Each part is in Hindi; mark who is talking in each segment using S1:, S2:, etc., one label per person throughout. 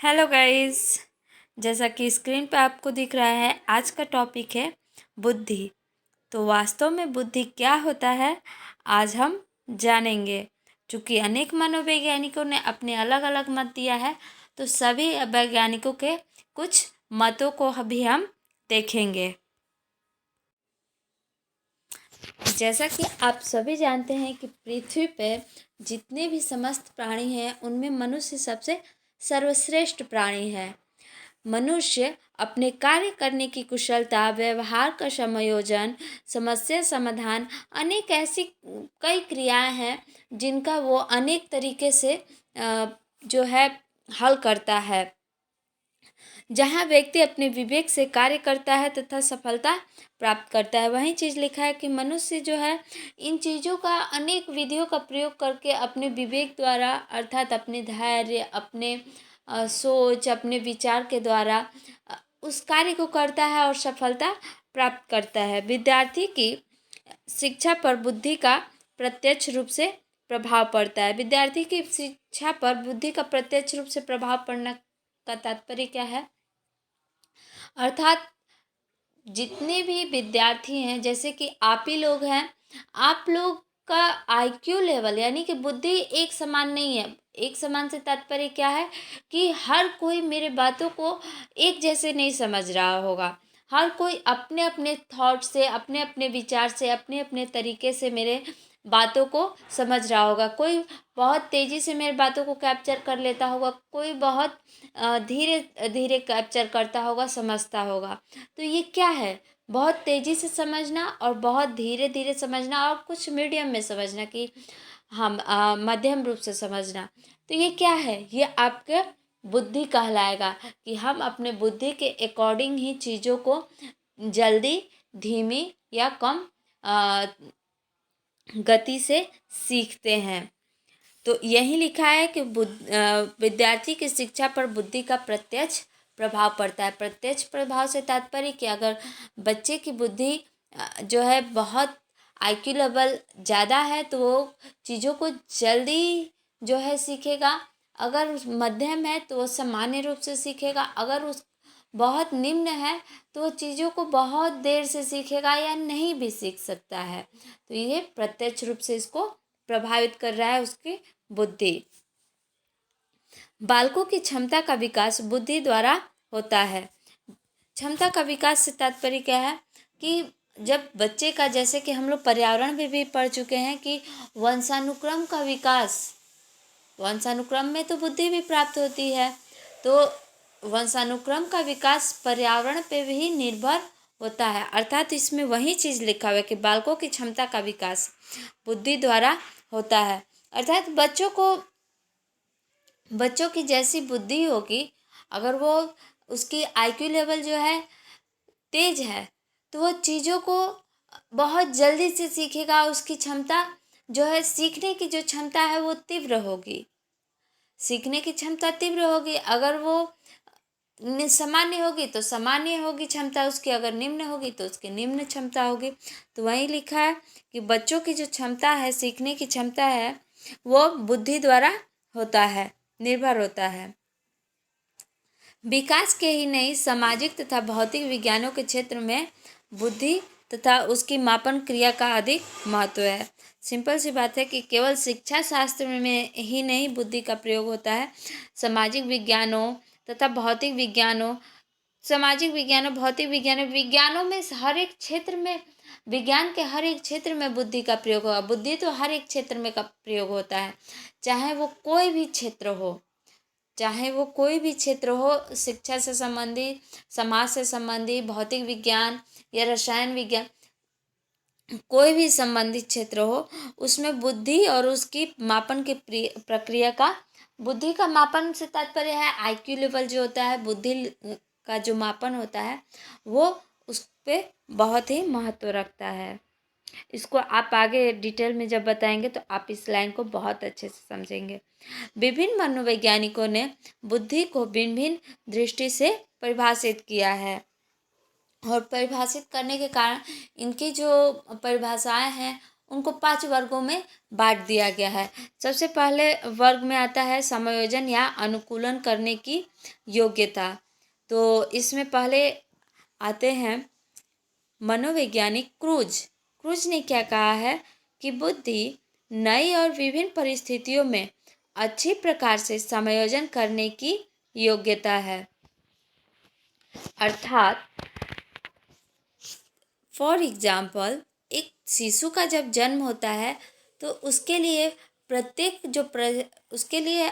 S1: Hello guys. जैसा कि स्क्रीन पे आपको दिख रहा है, आज का टॉपिक है बुद्धि। तो वास्तव में बुद्धि क्या होता है, आज हम जानेंगे। चूँकि अनेक मनोवैज्ञानिकों ने अपने अलग अलग मत दिया है, तो सभी वैज्ञानिकों के कुछ मतों को भी हम देखेंगे। जैसा कि आप सभी जानते हैं कि पृथ्वी पर जितने भी समस्त प्राणी हैं, उनमें मनुष्य सबसे सर्वश्रेष्ठ प्राणी है। मनुष्य अपने कार्य करने की कुशलता, व्यवहार का समायोजन, समस्या समाधान, अनेक ऐसी कई क्रियाएं हैं जिनका वो अनेक तरीके से जो है हल करता है। जहाँ व्यक्ति अपने विवेक से कार्य करता है तथा सफलता प्राप्त करता है, वहीं चीज़ लिखा है कि मनुष्य जो है इन चीज़ों का अनेक विधियों का प्रयोग करके अपने विवेक द्वारा, अर्थात अपने धैर्य, अपने सोच, अपने विचार के द्वारा उस कार्य को करता है और सफलता प्राप्त करता है। विद्यार्थी की शिक्षा पर बुद्धि का प्रत्यक्ष रूप से प्रभाव पड़ता है। विद्यार्थी की शिक्षा पर बुद्धि का प्रत्यक्ष रूप से प्रभाव पड़ने का तात्पर्य क्या है? अर्थात जितने भी विद्यार्थी हैं, जैसे कि आप ही लोग हैं, आप लोग का आईक्यू लेवल यानी कि बुद्धि एक समान नहीं है। एक समान से तात्पर्य क्या है कि हर कोई मेरे बातों को एक जैसे नहीं समझ रहा होगा। हर कोई अपने अपने थॉट से, अपने अपने विचार से, अपने अपने तरीके से मेरे बातों को समझ रहा होगा। कोई बहुत तेज़ी से मेरी बातों को कैप्चर कर लेता होगा, कोई बहुत धीरे धीरे कैप्चर करता होगा, समझता होगा। तो ये क्या है? बहुत तेज़ी से समझना और बहुत धीरे धीरे समझना और कुछ मीडियम में समझना, कि हम मध्यम रूप से समझना। तो ये क्या है? ये आपके बुद्धि कहलाएगा कि हम अपने बुद्धि के अकॉर्डिंग ही चीज़ों को जल्दी, धीमी या कम गति से सीखते हैं। तो यही लिखा है कि विद्यार्थी की शिक्षा पर बुद्धि का प्रत्यक्ष प्रभाव पड़ता है। प्रत्यक्ष प्रभाव से तात्पर्य कि अगर बच्चे की बुद्धि जो है बहुत आईक्यू लेवल ज़्यादा है, तो वो चीज़ों को जल्दी जो है सीखेगा। अगर मध्यम है तो वो सामान्य रूप से सीखेगा। अगर उस बहुत निम्न है तो वो चीज़ों को बहुत देर से सीखेगा या नहीं भी सीख सकता है। तो ये प्रत्यक्ष रूप से इसको प्रभावित कर रहा है, उसकी बुद्धि। बालकों की क्षमता का विकास बुद्धि द्वारा होता है। क्षमता का विकास से तात्पर्य क्या है कि जब बच्चे का, जैसे कि हम लोग पर्यावरण में भी पढ़ चुके हैं कि वंशानुक्रम का विकास, वंशानुक्रम में तो बुद्धि भी प्राप्त होती है। तो वंशानुक्रम का विकास पर्यावरण पे भी निर्भर होता है। अर्थात इसमें वही चीज़ लिखा हुआ है कि बालकों की क्षमता का विकास बुद्धि द्वारा होता है। अर्थात बच्चों की जैसी बुद्धि होगी, अगर वो उसकी आईक्यू लेवल जो है तेज है, तो वो चीज़ों को बहुत जल्दी से सीखेगा। उसकी क्षमता जो है, सीखने की जो क्षमता है वो तीव्र होगी। सीखने की क्षमता तीव्र होगी। अगर वो सामान्य होगी तो सामान्य होगी क्षमता उसकी, अगर निम्न होगी तो उसकी निम्न क्षमता होगी। तो वहीं लिखा है कि बच्चों की जो क्षमता है, सीखने की क्षमता है, वो बुद्धि द्वारा होता है, निर्भर होता है। विकास के ही नहीं, सामाजिक तथा भौतिक विज्ञानों के क्षेत्र में बुद्धि तथा उसकी मापन क्रिया का अधिक महत्व है। सिंपल सी बात है कि केवल शिक्षा शास्त्र में ही नहीं बुद्धि का प्रयोग होता है। सामाजिक विज्ञानों तथा भौतिक विज्ञानों, सामाजिक विज्ञानों, भौतिक विज्ञानों में हर एक क्षेत्र में, विज्ञान के हर एक क्षेत्र में बुद्धि का प्रयोग होगा। बुद्धि तो हर एक क्षेत्र में का प्रयोग होता है, चाहे वो कोई भी क्षेत्र हो, चाहे वो कोई भी क्षेत्र हो, शिक्षा से संबंधित, समाज से संबंधित, भौतिक विज्ञान या रसायन विज्ञान, कोई भी संबंधित क्षेत्र हो, उसमें बुद्धि और उसकी मापन की प्रक्रिया का, बुद्धि का मापन से तात्पर्य है आईक्यू लेवल जो होता है, बुद्धि का जो मापन होता है वो उस पर बहुत ही महत्व रखता है। इसको आप आगे डिटेल में जब बताएंगे तो आप इस लाइन को बहुत अच्छे से समझेंगे। विभिन्न मनोवैज्ञानिकों ने बुद्धि को भिन्न भिन्न दृष्टि से परिभाषित किया है, और परिभाषित करने के कारण इनकी जो परिभाषाएं हैं उनको 5 वर्गों में बांट दिया गया है। सबसे पहले वर्ग में आता है समायोजन या अनुकूलन करने की योग्यता। तो इसमें पहले आते हैं मनोवैज्ञानिक क्रूज। क्रूज ने क्या कहा है कि बुद्धि नई और विभिन्न परिस्थितियों में अच्छी प्रकार से समायोजन करने की योग्यता है। अर्थात फॉर एग्जाम्पल एक शिशु का जब जन्म होता है तो उसके लिए प्रत्येक उसके लिए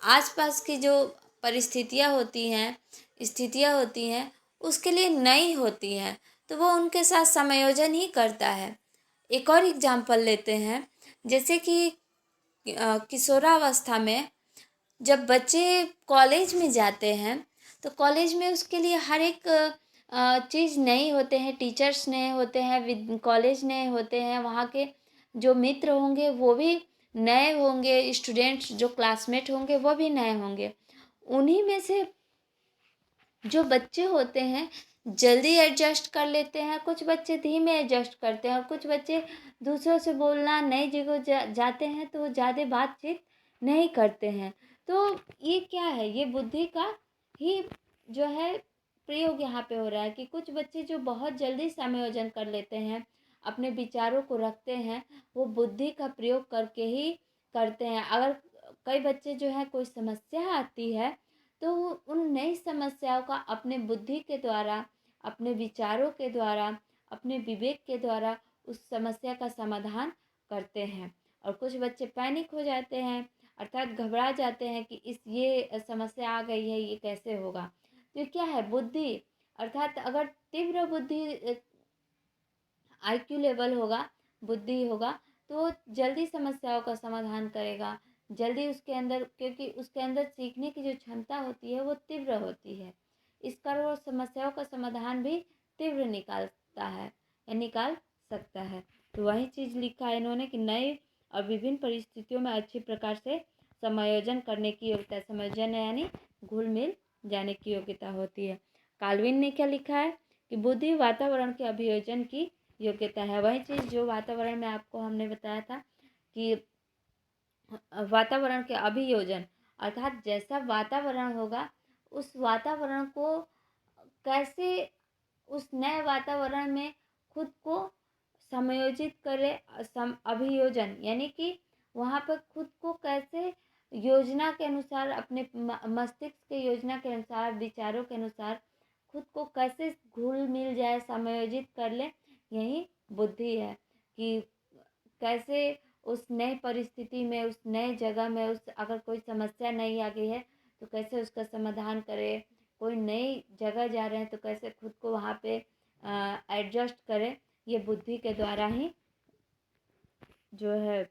S1: आसपास की जो परिस्थितियाँ होती हैं, स्थितियाँ होती हैं, उसके लिए नई होती हैं, तो वो उनके साथ समायोजन ही करता है। एक और एग्जाम्पल लेते हैं, जैसे कि किशोरावस्था में जब बच्चे कॉलेज में जाते हैं तो कॉलेज में उसके लिए हर एक चीज़ नई होते हैं, टीचर्स नए होते हैं, कॉलेज नए होते हैं, वहाँ के जो मित्र होंगे वो भी नए होंगे, स्टूडेंट्स जो क्लासमेट होंगे वो भी नए होंगे। उन्हीं में से जो बच्चे होते हैं जल्दी एडजस्ट कर लेते हैं, कुछ बच्चे धीमे एडजस्ट करते हैं और कुछ बच्चे दूसरों से बोलना, नई जगह जाते हैं तो वो ज़्यादा बातचीत नहीं करते हैं। तो ये क्या है, ये बुद्धि का ही जो है प्रयोग यहाँ पे हो रहा है कि कुछ बच्चे जो बहुत जल्दी समायोजन कर लेते हैं, अपने विचारों को रखते हैं, वो बुद्धि का प्रयोग करके ही करते हैं। अगर कई बच्चे जो है कोई समस्या आती है तो वो उन नई समस्याओं का अपने बुद्धि के द्वारा, अपने विचारों के द्वारा, अपने विवेक के द्वारा उस समस्या का समाधान करते हैं। और कुछ बच्चे पैनिक हो जाते हैं, अर्थात घबरा जाते हैं कि ये समस्या आ गई है, ये कैसे होगा। तो ये क्या है, बुद्धि। अर्थात अगर तीव्र बुद्धि IQ लेवल होगा, बुद्धि होगा, तो वो जल्दी समस्याओं का समाधान करेगा, जल्दी उसके अंदर, क्योंकि उसके अंदर सीखने की जो क्षमता होती है वो तीव्र होती है। इस कारण वो समस्याओं का समाधान भी तीव्र निकालता है या निकाल सकता है। तो वही चीज़ लिखा है इन्होंने कि नए और विभिन्न परिस्थितियों में अच्छी प्रकार से समायोजन करने की योग्यता। समायोजन यानी घुल मिल जाने की योग्यता होती है। काल्विन ने क्या लिखा है कि बुद्धि वातावरण के अभियोजन की योग्यता है। वही चीज़ जो वातावरण में आपको हमने बताया था कि वातावरण के अभियोजन, अर्थात जैसा वातावरण होगा उस वातावरण को कैसे, उस नए वातावरण में खुद को समायोजित करे। अभियोजन यानी कि वहाँ पर खुद को कैसे योजना के अनुसार, अपने मस्तिष्क के योजना के अनुसार, विचारों के अनुसार खुद को कैसे घुल मिल जाए, समायोजित कर ले, यही बुद्धि है। कि कैसे उस नई परिस्थिति में, उस नए जगह में, उस अगर कोई समस्या नई आ गई है तो कैसे उसका समाधान करें, कोई नई जगह जा रहे हैं तो कैसे खुद को वहाँ पे एडजस्ट करें, ये बुद्धि के द्वारा ही जो है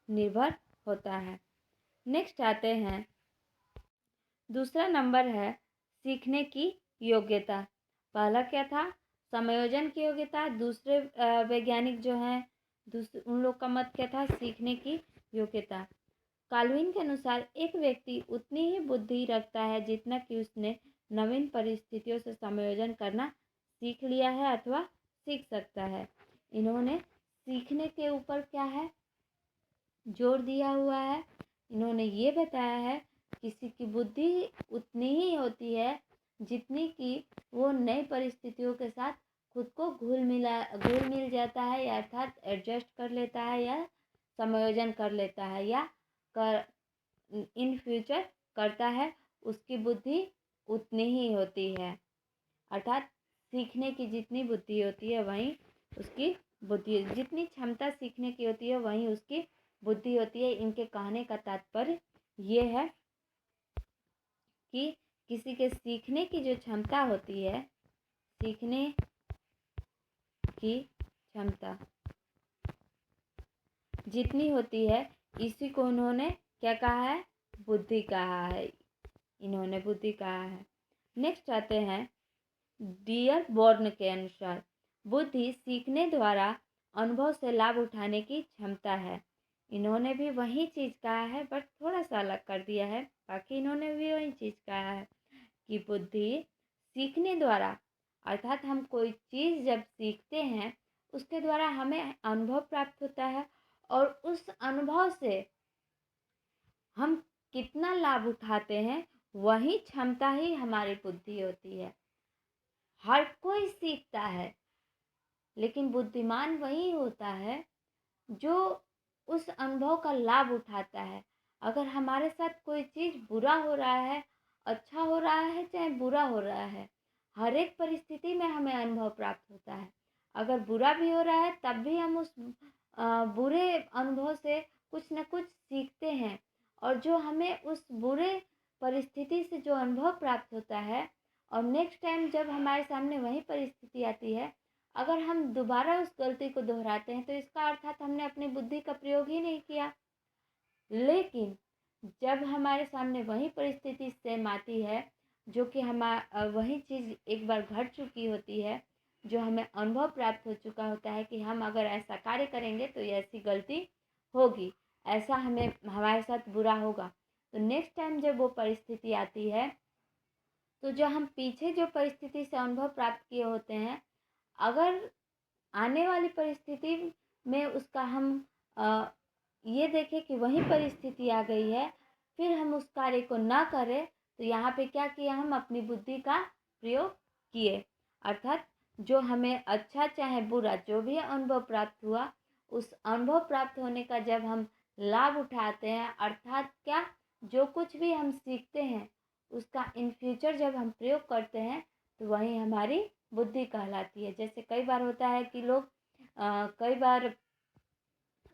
S1: निर्भर होता है। नेक्स्ट आते हैं, दूसरा नंबर है सीखने की योग्यता। पहला क्या था, समायोजन की योग्यता। दूसरे वैज्ञानिक जो हैं, दूसरे उन लोग का मत क्या था, सीखने की योग्यता। काल्विन के अनुसार एक व्यक्ति उतनी ही बुद्धि रखता है जितना कि उसने नवीन परिस्थितियों से समायोजन करना सीख लिया है अथवा सीख सकता है। इन्होंने सीखने के ऊपर क्या है जोर दिया हुआ है। इन्होंने ये बताया है किसी की बुद्धि उतनी ही होती है जितनी कि वो नई परिस्थितियों के साथ खुद को घुल मिल जाता है, या अर्थात एडजस्ट कर लेता है, या समायोजन कर लेता है, या कर इन फ्यूचर करता है, उसकी बुद्धि उतनी ही होती है। अर्थात सीखने की जितनी बुद्धि होती है वहीं उसकी बुद्धि, जितनी क्षमता सीखने की होती है वहीं उसकी बुद्धि होती है। इनके कहने का तात्पर्य ये है कि किसी के सीखने की जो क्षमता होती है, सीखने की क्षमता जितनी होती है, इसी को उन्होंने क्या कहा है, बुद्धि कहा है। इन्होंने बुद्धि कहा है। नेक्स्ट आते हैं, डियर बॉर्न के अनुसार बुद्धि सीखने द्वारा अनुभव से लाभ उठाने की क्षमता है। इन्होंने भी वही चीज़ कहा है बट थोड़ा सा अलग कर दिया है। बाकी इन्होंने भी वही चीज़ कहा है कि बुद्धि सीखने द्वारा, अर्थात हम कोई चीज़ जब सीखते हैं उसके द्वारा हमें अनुभव प्राप्त होता है, और उस अनुभव से हम कितना लाभ उठाते हैं वही क्षमता ही हमारी बुद्धि होती है। हर कोई सीखता है, लेकिन बुद्धिमान वही होता है जो उस अनुभव का लाभ उठाता है। अगर हमारे साथ कोई चीज़ बुरा हो रहा है, अच्छा हो रहा है, चाहे बुरा हो रहा है, हर एक परिस्थिति में हमें अनुभव प्राप्त होता है। अगर बुरा भी हो रहा है तब भी हम उस बुरे अनुभव से कुछ न कुछ सीखते हैं, और जो हमें उस बुरे परिस्थिति से जो अनुभव प्राप्त होता है, और नेक्स्ट टाइम जब हमारे सामने वही परिस्थिति आती है, अगर हम दोबारा उस गलती को दोहराते हैं तो इसका अर्थात हमने अपनी बुद्धि का प्रयोग ही नहीं किया। लेकिन जब हमारे सामने वही परिस्थिति सेम आती है, जो कि वही चीज़ एक बार घट चुकी होती है, जो हमें अनुभव प्राप्त हो चुका होता है कि हम अगर ऐसा कार्य करेंगे तो ऐसी गलती होगी, ऐसा हमें हमारे साथ बुरा होगा, तो नेक्स्ट टाइम जब वो परिस्थिति आती है तो जो हम पीछे जो परिस्थिति से अनुभव प्राप्त किए होते हैं, अगर आने वाली परिस्थिति में उसका हम ये देखें कि वही परिस्थिति आ गई है, फिर हम उस कार्य को ना करें, तो यहाँ पे क्या किया, हम अपनी बुद्धि का प्रयोग किए। अर्थात जो हमें अच्छा चाहे बुरा जो भी अनुभव प्राप्त हुआ, उस अनुभव प्राप्त होने का जब हम लाभ उठाते हैं, अर्थात क्या, जो कुछ भी हम सीखते हैं उसका इन फ्यूचर जब हम प्रयोग करते हैं तो वही हमारी बुद्धि कहलाती है। जैसे कई बार होता है कि लोग कई बार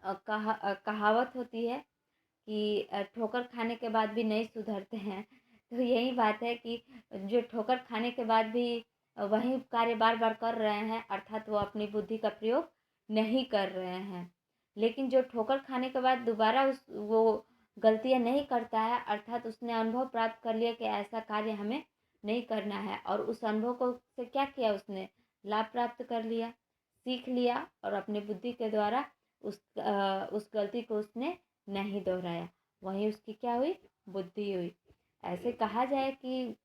S1: कहावत होती है कि ठोकर खाने के बाद भी नहीं सुधरते हैं। तो यही बात है कि जो ठोकर खाने के बाद भी वही कार्य बार बार कर रहे हैं, अर्थात वो अपनी बुद्धि का प्रयोग नहीं कर रहे हैं। लेकिन जो ठोकर खाने के बाद दोबारा वो गलतियाँ नहीं करता है, अर्थात उसने अनुभव प्राप्त कर लिया कि ऐसा कार्य हमें नहीं करना है, और उस अनुभव को से क्या किया, उसने लाभ प्राप्त कर लिया, सीख लिया, और अपनी बुद्धि के द्वारा उस गलती को उसने नहीं दोहराया, वहीं उसकी क्या हुई, बुद्धि हुई। ऐसे कहा जाए कि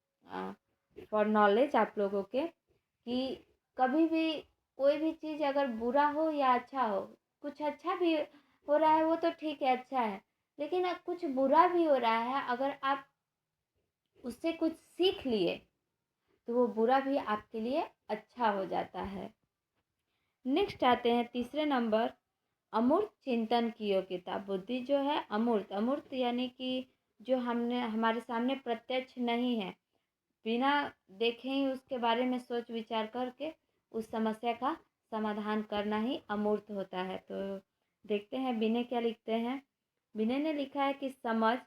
S1: फॉर नॉलेज आप लोगों के, कि कभी भी कोई भी चीज़ अगर बुरा हो या अच्छा हो, कुछ अच्छा भी हो रहा है वो तो ठीक है, अच्छा है, लेकिन अब कुछ बुरा भी हो रहा है, अगर आप उससे कुछ सीख लिए तो वो बुरा भी आपके लिए अच्छा हो जाता है। नेक्स्ट आते हैं तीसरे नंबर, अमूर्त चिंतन की योग्यता। बुद्धि जो है अमूर्त, अमूर्त यानी कि जो हमने हमारे सामने प्रत्यक्ष नहीं है, बिना देखे ही उसके बारे में सोच विचार करके उस समस्या का समाधान करना ही अमूर्त होता है। तो देखते हैं विनय क्या लिखते हैं। विनय ने लिखा है कि समझ,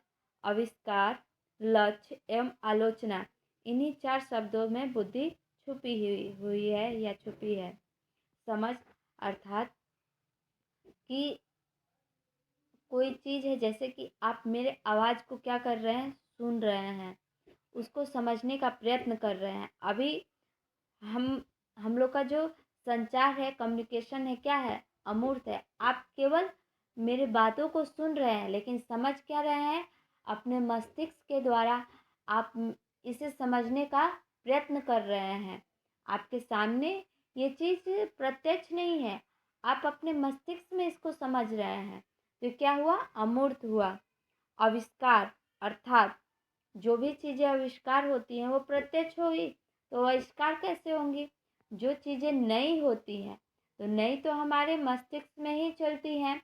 S1: आविष्कार, लक्ष्य एवं आलोचना, इन्हीं 4 शब्दों में बुद्धि छुपी हुई है या छुपी है। समझ अर्थात कि कोई चीज़ है, जैसे कि आप मेरे आवाज़ को क्या कर रहे हैं, सुन रहे हैं, उसको समझने का प्रयत्न कर रहे हैं। अभी हम लोग का जो संचार है, कम्युनिकेशन है, क्या है, अमूर्त है। आप केवल मेरे बातों को सुन रहे हैं, लेकिन समझ क्या रहे हैं, अपने मस्तिष्क के द्वारा आप इसे समझने का प्रयत्न कर रहे हैं। आपके सामने ये चीज़ प्रत्यक्ष नहीं है, आप अपने मस्तिष्क में इसको समझ रहे हैं, तो क्या हुआ, अमूर्त हुआ। आविष्कार अर्थात जो भी चीज़ें आविष्कार होती हैं वो प्रत्यक्ष होगी, तो आविष्कार कैसे होंगी, जो चीज़ें नई होती हैं तो नई तो हमारे मस्तिष्क में ही चलती हैं,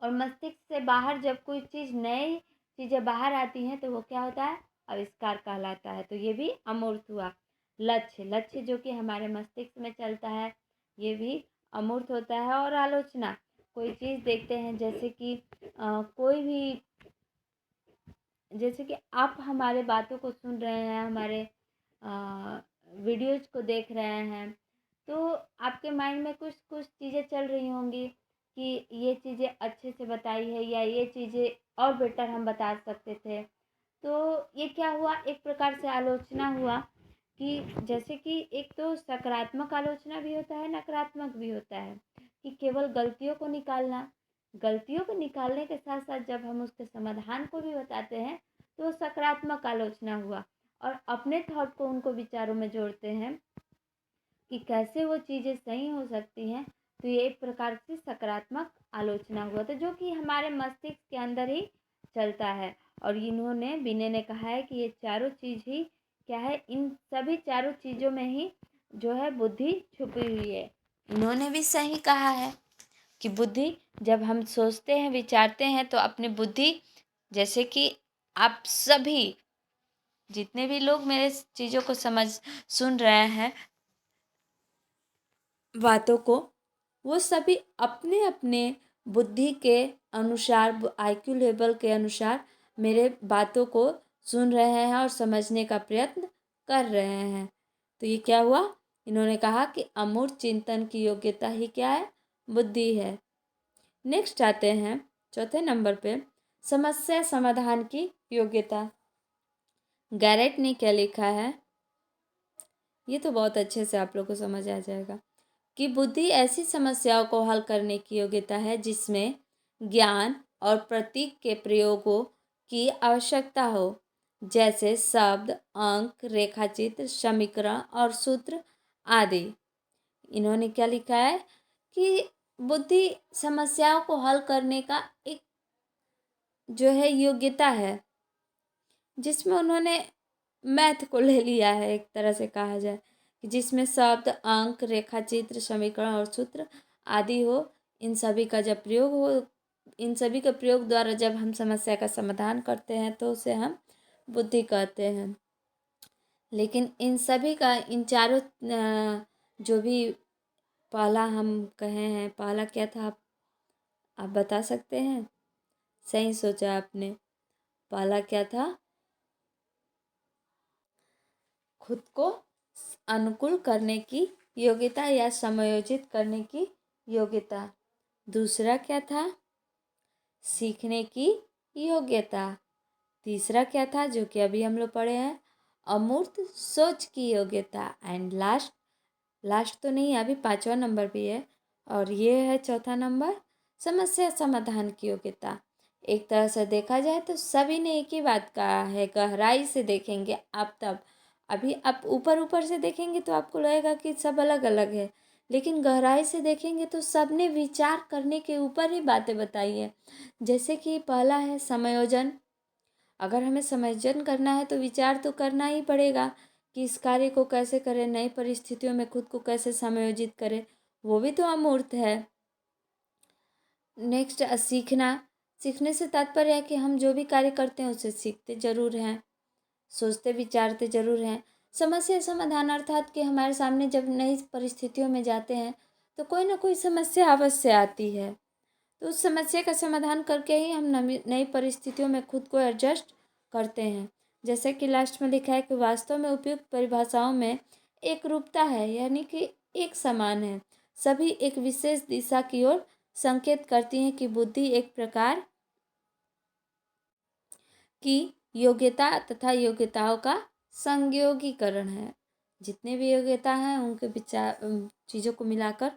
S1: और मस्तिष्क से बाहर जब कोई चीज़ नई चीज़ें बाहर आती हैं तो वो क्या होता है, आविष्कार कहलाता है। तो ये भी अमूर्त हुआ। लक्ष्य, लक्ष्य जो कि हमारे मस्तिष्क में चलता है, ये भी अमूर्त होता है। और आलोचना, कोई चीज़ देखते हैं, जैसे कि कोई भी, जैसे कि आप हमारे बातों को सुन रहे हैं, हमारे वीडियोज़ को देख रहे हैं, तो आपके माइंड में कुछ कुछ चीज़ें चल रही होंगी कि ये चीज़ें अच्छे से बताई है, या ये चीज़ें और बेटर हम बता सकते थे। तो ये क्या हुआ, एक प्रकार से आलोचना हुआ, कि जैसे कि एक तो सकारात्मक आलोचना भी होता है, नकारात्मक भी होता है, कि केवल गलतियों को निकालना, गलतियों को निकालने के साथ साथ जब हम उसके समाधान को भी बताते हैं तो वो सकारात्मक आलोचना हुआ। और अपने थॉट को उनको विचारों में जोड़ते हैं कि कैसे वो चीज़ें सही हो सकती हैं, तो ये एक प्रकार से सकारात्मक आलोचना हुआ, तो जो कि हमारे मस्तिष्क के अंदर ही चलता है। और इन्होंने बिने ने कहा है कि ये चारों चीज़ ही क्या है, इन सभी चारों चीज़ों में ही जो है बुद्धि छुपी हुई है। इन्होंने भी सही कहा है कि बुद्धि, जब हम सोचते हैं विचारते हैं तो अपनी बुद्धि, जैसे कि आप सभी जितने भी लोग मेरे चीज़ों को सुन रहे हैं, बातों को, वो सभी अपने अपने बुद्धि के अनुसार, आईक्यू लेवल के अनुसार मेरे बातों को सुन रहे हैं और समझने का प्रयत्न कर रहे हैं। तो ये क्या हुआ, इन्होंने कहा कि अमूर्त चिंतन की योग्यता ही क्या है, बुद्धि है। नेक्स्ट आते हैं चौथे नंबर पे, समस्या समाधान की योग्यता। गैरेट ने क्या लिखा है, ये तो बहुत अच्छे से आप लोग को समझ आ जाएगा कि बुद्धि ऐसी समस्याओं को हल करने की योग्यता है जिसमें ज्ञान और प्रतीक के प्रयोगों की आवश्यकता हो, जैसे शब्द, अंक, रेखाचित्र, समीकरण और सूत्र आदि। इन्होंने क्या लिखा है कि बुद्धि समस्याओं को हल करने का एक जो है योग्यता है, जिसमें उन्होंने मैथ को ले लिया है, एक तरह से कहा जाए कि जिसमें शब्द, अंक, रेखाचित्र, समीकरण और सूत्र आदि हो। इन सभी का जब प्रयोग हो, इन सभी के प्रयोग द्वारा जब हम समस्या का समाधान करते हैं तो उसे हम बुद्धि कहते हैं। लेकिन इन सभी का, इन चारों जो भी पहला हम कहे हैं, पहला क्या था आप बता सकते हैं? सही सोचा आपने, पहला क्या था? खुद को अनुकूल करने की योग्यता या समायोजित करने की योग्यता। दूसरा क्या था? सीखने की योग्यता। तीसरा क्या था, जो कि अभी हम लोग पढ़े हैं, अमूर्त सोच की योग्यता। एंड लास्ट तो नहीं, अभी पांचवा नंबर भी है, और ये है चौथा नंबर, समस्या समाधान की योग्यता। एक तरह से देखा जाए तो सभी ने एक ही बात कहा है, गहराई से देखेंगे आप तब, अभी आप ऊपर ऊपर से देखेंगे तो आपको लगेगा कि सब अलग अलग है, लेकिन गहराई से देखेंगे तो सब ने विचार करने के ऊपर ही बातें बताई है। जैसे कि पहला है समायोजन। अगर हमें समायोजन करना है तो विचार तो करना ही पड़ेगा कि इस कार्य को कैसे करें, नई परिस्थितियों में खुद को कैसे समायोजित करें, वो भी तो अमूर्त है। नेक्स्ट सीखना। सीखने से तात्पर्य है कि हम जो भी कार्य करते हैं उसे सीखते जरूर हैं, सोचते विचारते जरूर हैं। समस्या समाधान अर्थात कि हमारे सामने जब नई परिस्थितियों में जाते हैं तो कोई ना कोई समस्या अवश्य आती है, तो उस समस्या का समाधान करके ही हम नई परिस्थितियों में खुद को एडजस्ट करते हैं। जैसे कि लास्ट में लिखा है कि वास्तव में उपयुक्त परिभाषाओं में एक रूपता है, यानी कि एक समान है, सभी एक विशेष दिशा की ओर संकेत करती हैं कि बुद्धि एक प्रकार की योग्यता तथा योग्यताओं का संयोगीकरण है। जितने भी योग्यता हैं उनके विचार चीज़ों को मिलाकर,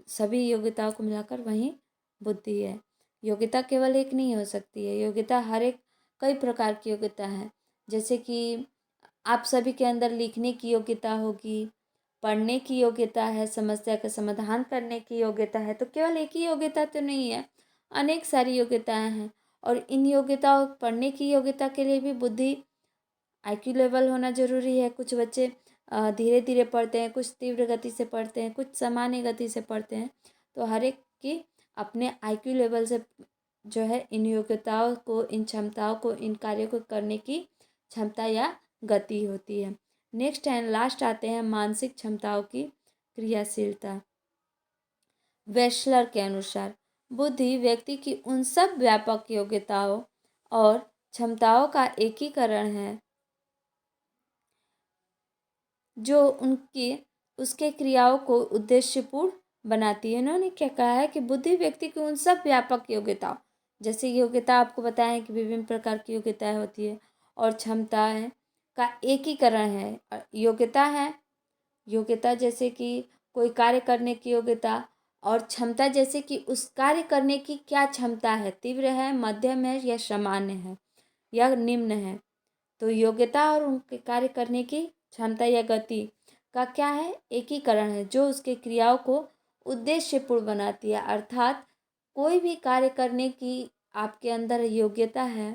S1: सभी योग्यताओं को मिलाकर वही बुद्धि है। योग्यता केवल एक नहीं हो सकती है, योग्यता हर एक, कई प्रकार की योग्यता है। जैसे कि आप सभी के अंदर लिखने की योग्यता होगी, पढ़ने की योग्यता है, समस्या का समाधान करने की योग्यता है, तो केवल एक ही योग्यता तो नहीं है, अनेक सारी योग्यताएं हैं। और इन योग्यताओं, पढ़ने की योग्यता के लिए भी बुद्धि, आईक्यू लेवल होना ज़रूरी है। कुछ बच्चे धीरे धीरे पढ़ते हैं, कुछ तीव्र गति से पढ़ते हैं, कुछ सामान्य गति से पढ़ते हैं, तो हर एक की अपने आईक्यू लेवल से जो है इन योग्यताओं को, इन क्षमताओं को, इन कार्यों को करने की क्षमता या गति होती है। नेक्स्ट एंड लास्ट आते हैं मानसिक क्षमताओं की क्रियाशीलता। वेशलर के अनुसार बुद्धि व्यक्ति की उन सब व्यापक योग्यताओं और क्षमताओं का एकीकरण है जो उनकी उसके क्रियाओं को उद्देश्यपूर्ण बनाती है। इन्होंने क्या कहा है कि बुद्धि व्यक्ति की उन सब व्यापक योग्यताओं, जैसे योग्यता आपको बताएं कि विभिन्न प्रकार की योग्यताएं होती है, और क्षमताएं का एकीकरण है। योग्यता है, योग्यता जैसे कि कोई कार्य करने की योग्यता, और क्षमता जैसे कि उस कार्य करने की क्या क्षमता है, तीव्र है, मध्यम है या सामान्य है। या निम्न है। तो योग्यता और उनके कार्य करने की क्षमता या गति का क्या है, एकीकरण है जो उसके क्रियाओं को उद्देश्यपूर्ण बनाती है। अर्थात कोई भी कार्य करने की आपके अंदर योग्यता है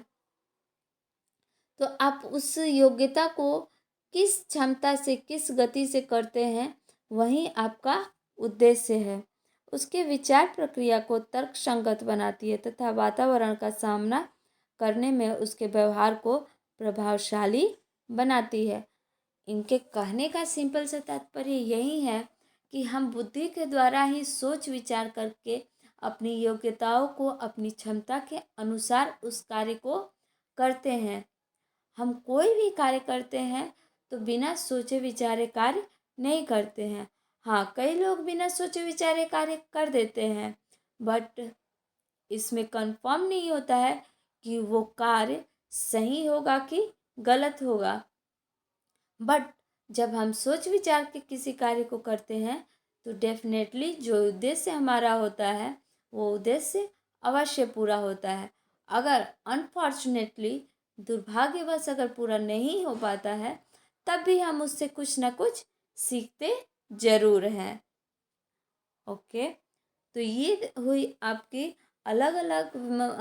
S1: तो आप उस योग्यता को किस क्षमता से, किस गति से करते हैं, वही आपका उद्देश्य है। उसके विचार प्रक्रिया को तर्कसंगत बनाती है तथा वातावरण का सामना करने में उसके व्यवहार को प्रभावशाली बनाती है। इनके कहने का सिंपल सा तात्पर्य यही है कि हम बुद्धि के द्वारा ही सोच विचार करके अपनी योग्यताओं को अपनी क्षमता के अनुसार उस कार्य को करते हैं। हम कोई भी कार्य करते हैं तो बिना सोचे विचारे कार्य नहीं करते हैं। हाँ, कई लोग बिना सोचे विचारे कार्य कर देते हैं, बट इसमें कंफर्म नहीं होता है कि वो कार्य सही होगा कि गलत होगा। बट जब हम सोच विचार के किसी कार्य को करते हैं तो डेफिनेटली जो उद्देश्य हमारा होता है वो उद्देश्य अवश्य पूरा होता है। अगर अनफॉर्चुनेटली, दुर्भाग्यवश अगर पूरा नहीं हो पाता है तब भी हम उससे कुछ ना कुछ सीखते ज़रूर हैं। ओके, तो ये हुई आपकी अलग अलग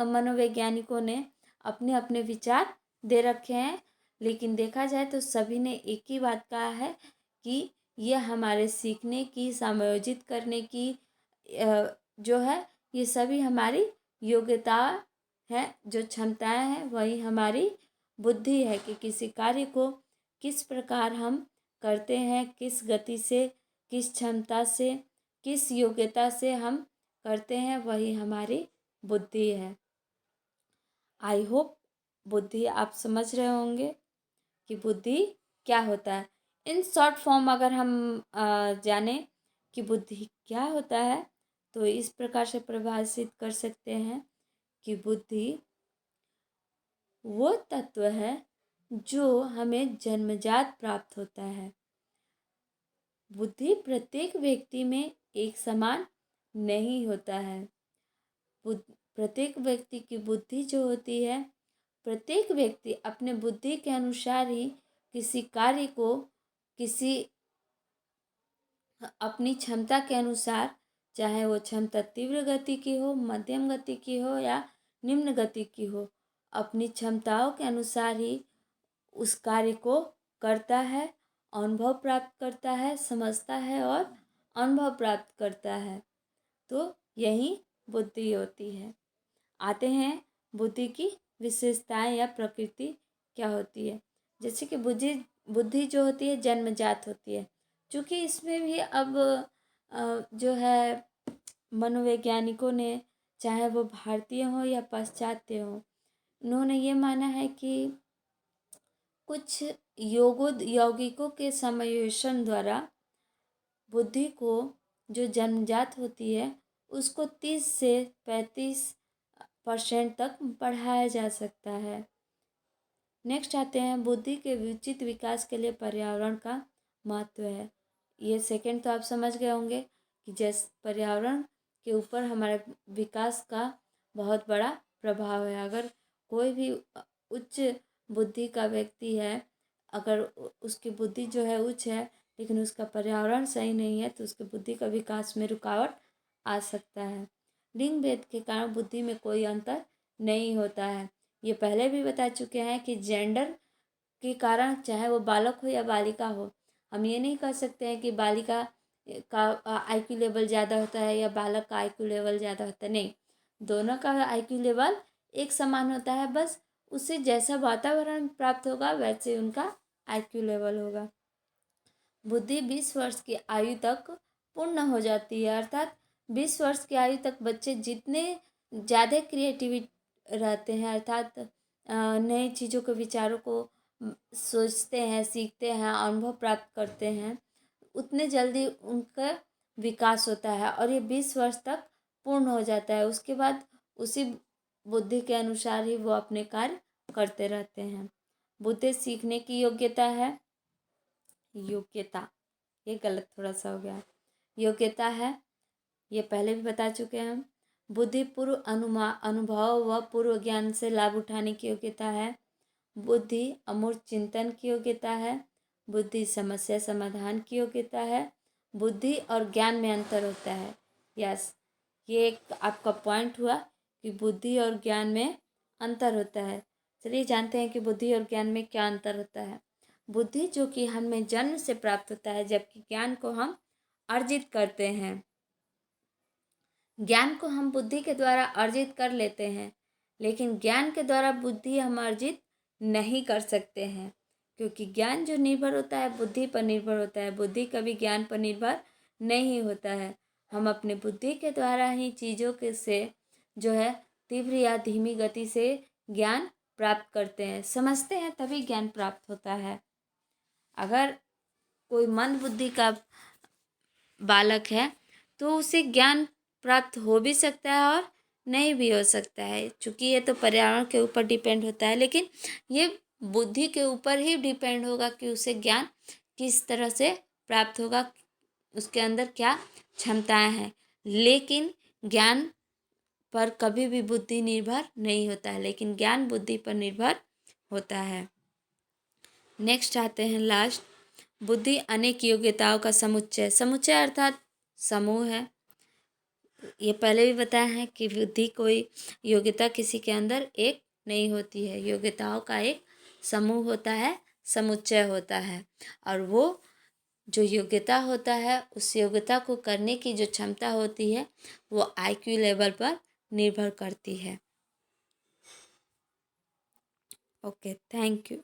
S1: मनोवैज्ञानिकों ने अपने अपने विचार दे रखे हैं, लेकिन देखा जाए तो सभी ने एक ही बात कहा है कि ये हमारे सीखने की, समायोजित करने की जो है, ये सभी हमारी योग्यता है, जो क्षमताएं हैं वही हमारी बुद्धि है कि किसी कार्य को किस प्रकार हम करते हैं, किस गति से, किस क्षमता से, किस योग्यता से हम करते हैं, वही हमारी बुद्धि है। आई होप बुद्धि आप समझ रहे होंगे कि बुद्धि क्या होता है। इन शॉर्ट फॉर्म अगर हम जाने कि बुद्धि क्या होता है तो इस प्रकार से परिभाषित कर सकते हैं कि बुद्धि वो तत्व है जो हमें जन्मजात प्राप्त होता है। बुद्धि प्रत्येक व्यक्ति में एक समान नहीं होता है। प्रत्येक व्यक्ति की बुद्धि जो होती है, प्रत्येक व्यक्ति अपने बुद्धि के अनुसार ही किसी कार्य को किसी अपनी क्षमता के अनुसार, चाहे वो क्षमता तीव्र गति की हो, मध्यम गति की हो या निम्न गति की हो, अपनी क्षमताओं के अनुसार ही उस कार्य को करता है, अनुभव प्राप्त करता है, समझता है और अनुभव प्राप्त करता है। तो यही बुद्धि होती है। आते हैं बुद्धि की विशेषताएं या प्रकृति क्या होती है। जैसे कि बुद्धि बुद्धि जो होती है जन्मजात होती है। क्योंकि इसमें भी अब जो है मनोवैज्ञानिकों ने, चाहे वो भारतीय हो या पाश्चात्य हो, उन्होंने ये माना है कि कुछ यौगिकों के समावेशन द्वारा बुद्धि को जो जन्मजात होती है उसको 30 से 35% तक बढ़ाया जा सकता है। नेक्स्ट आते हैं बुद्धि के उचित विकास के लिए पर्यावरण का महत्व है। ये सेकंड तो आप समझ गए होंगे कि जैसे पर्यावरण के ऊपर हमारे विकास का बहुत बड़ा प्रभाव है। अगर कोई भी उच्च बुद्धि का व्यक्ति है, अगर उसकी बुद्धि जो है उच्च है लेकिन उसका पर्यावरण सही नहीं है तो उसकी बुद्धि का विकास में रुकावट आ सकता है। लिंग भेद के कारण बुद्धि में कोई अंतर नहीं होता है। ये पहले भी बता चुके हैं कि जेंडर के कारण, चाहे वो बालक हो या बालिका हो, हम ये नहीं कह सकते हैं कि बालिका का आईक्यू लेवल ज़्यादा होता है या बालक का आईक्यू लेवल ज़्यादा होता है। नहीं, दोनों का आईक्यू लेवल एक समान होता है। बस उससे जैसा वातावरण प्राप्त होगा वैसे उनका आईक्यू लेवल होगा। बुद्धि 20 वर्ष की आयु तक पूर्ण हो जाती है। अर्थात 20 वर्ष की आयु तक बच्चे जितने ज़्यादा क्रिएटिविटी रहते हैं, अर्थात नई चीज़ों के विचारों को सोचते हैं, सीखते हैं, अनुभव प्राप्त करते हैं, उतने जल्दी उनका विकास होता है और ये 20 वर्ष तक पूर्ण हो जाता है। उसके बाद उसी बुद्धि के अनुसार ही वो अपने कार्य करते रहते हैं। बुद्धि सीखने की योग्यता है। योग्यता, ये गलत थोड़ा सा हो गया। योग्यता है, ये पहले भी बता चुके हैं हम। बुद्धि पूर्व अनुभव व पूर्व ज्ञान से लाभ उठाने की योग्यता है। बुद्धि अमूर्त चिंतन की योग्यता है। बुद्धि समस्या समाधान की योग्यता है। बुद्धि और ज्ञान में अंतर होता है। यस, ये एक आपका पॉइंट हुआ कि बुद्धि और ज्ञान में अंतर होता है। चलिए जानते हैं कि बुद्धि और ज्ञान में क्या अंतर होता है। बुद्धि जो कि हमें जन्म से प्राप्त होता है, जबकि ज्ञान को हम अर्जित करते हैं। ज्ञान को हम बुद्धि के द्वारा अर्जित कर लेते हैं, लेकिन ज्ञान के द्वारा बुद्धि हम अर्जित नहीं कर सकते हैं, क्योंकि ज्ञान जो निर्भर होता है बुद्धि पर निर्भर होता है, बुद्धि कभी ज्ञान पर निर्भर नहीं होता है। हम अपने बुद्धि के द्वारा ही चीज़ों के से जो है तीव्र या धीमी गति से ज्ञान प्राप्त करते हैं, समझते हैं, तभी ज्ञान प्राप्त होता है। अगर कोई मंद बुद्धि का बालक है तो उसे ज्ञान प्राप्त हो भी सकता है और नहीं भी हो सकता है, क्योंकि ये तो पर्यावरण के ऊपर डिपेंड होता है। लेकिन ये बुद्धि के ऊपर ही डिपेंड होगा कि उसे ज्ञान किस तरह से प्राप्त होगा, उसके अंदर क्या क्षमताएं हैं। लेकिन ज्ञान पर कभी भी बुद्धि निर्भर नहीं होता है, लेकिन ज्ञान बुद्धि पर निर्भर होता है। नेक्स्ट आते हैं लास्ट, बुद्धि अनेक योग्यताओं का समुच्चय। समुच्चय अर्थात समूह है। ये पहले भी बताया है कि बुद्धि कोई योग्यता किसी के अंदर एक नहीं होती है, योग्यताओं का एक समूह होता है, समुच्चय होता है। और वो जो योग्यता होता है, उस योग्यता को करने की जो क्षमता होती है वो आईक्यू लेवल पर निर्भर करती है। Okay, thank you.